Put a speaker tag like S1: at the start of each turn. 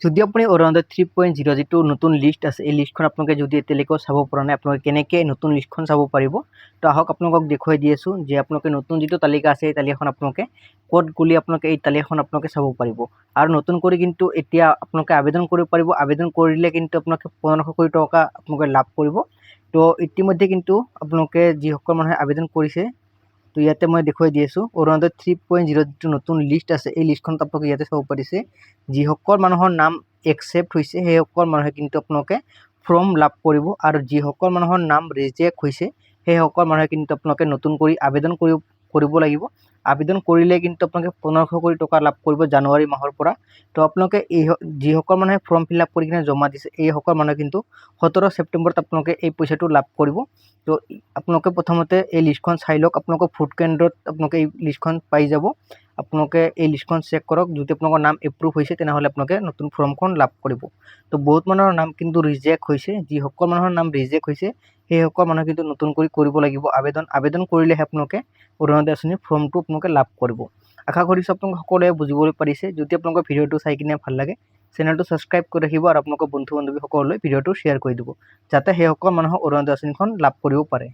S1: যদি আপুনি অৰুণোদয় 3.0 যিটো নতুন লিষ্ট আছে এই লিষ্টখন আপোনালোকে যদি এতিয়ালৈকে চাব পৰা নাই আপোনালোকে কেনেকৈ নতুন লিষ্টখন চাব পাৰিব তো আহক আপোনালোকক দেখুৱাই দি আছোঁ যে আপোনালোকে নতুন যিটো তালিকা আছে এই তালিকাখন আপোনালোকে ক'ত গ'লে আপোনালোকে এই তালিকাখন আপোনালোকে চাব পাৰিব আৰু নতুন কৰি কিন্তু এতিয়া আপোনালোকে আবেদন কৰিব পাৰিব আবেদন কৰিলে কিন্তু আপোনালোকে 1500 কোটি টকা আপোনালোকে লাভ কৰিব তো ইতিমধ্যে কিন্তু আপোনালোকে যিসকল মানুহে আবেদন কৰিছে তো ইয়াতে মই দেখুৱাই দি আছোঁ অৰুণোদয় 3.0 যিটো নতুন লিষ্ট আছে এই লিষ্টখনত আপোনালোকে ইয়াতে চাব পাৰিছে যিসকল মানুহৰ নাম একচেপ্ট হৈছে সেইসকল মানুহে কিন্তু আপোনালোকে ফৰ্ম লাভ কৰিব আৰু যিসকল মানুহৰ নাম ৰিজেক্ট হৈছে সেইসকল মানুহে কিন্তু আপোনালোকে নতুন কৰি আবেদন কৰিব লাগিব আবেদন কৰিলে কিন্তু আপোনালোকে 1500 কোটি টকা লাভ কৰিব জানুৱাৰী মাহৰ পৰা তো আপোনালোকে এই যিসকল মানুহে ফৰ্ম ফিল আপ কৰি কিনে জমা দিছে এইসকল মানুহে কিন্তু 17 ছেপ্টেম্বৰত আপোনালোকে এই পইচাটো লাভ কৰিব তো আপোনালোকে প্ৰথমতে এই লিষ্টখন চাই লওক আপোনালোকৰ ভোট কেন্দ্ৰত আপোনালোকে এই লিষ্টখন পাই যাব আপোনালোকে এই লিষ্টখন চেক কৰক যদি আপোনালোকৰ নাম এপ্ৰুভ হৈছে তেনেহ'লে আপোনালোকে নতুন ফৰ্মখন লাভ কৰিব তো বহুত মানুহৰ নাম কিন্তু ৰিজেক্ট হৈছে যিসকল মানুহৰ নাম ৰিজেক্ট হৈছে সেইসকল মানুহে কিন্তু নতুন কৰি কৰিব লাগিব আবেদন কৰিলেহে আপোনালোকে অৰুণোদয় আঁচনিৰ ফৰ্মটো আপোনালোকে লাভ কৰিব আশা কৰিছোঁ আপোনালোকে সকলোৱে বুজিবলৈ পাৰিছে যদি আপোনালোকৰ ভিডিঅ'টো চাই কিনে ভাল লাগে চেনেলটো ছাবস্ক্ৰাইব কৰি ৰাখিব আৰু আপোনালোকৰ বন্ধু বান্ধৱীসকললৈ ভিডিঅ'টো শ্বেয়াৰ কৰি দিব যাতে সেইসকল মানুহক অৰুণোদয় আঁচনিখন লাভ কৰিব পাৰে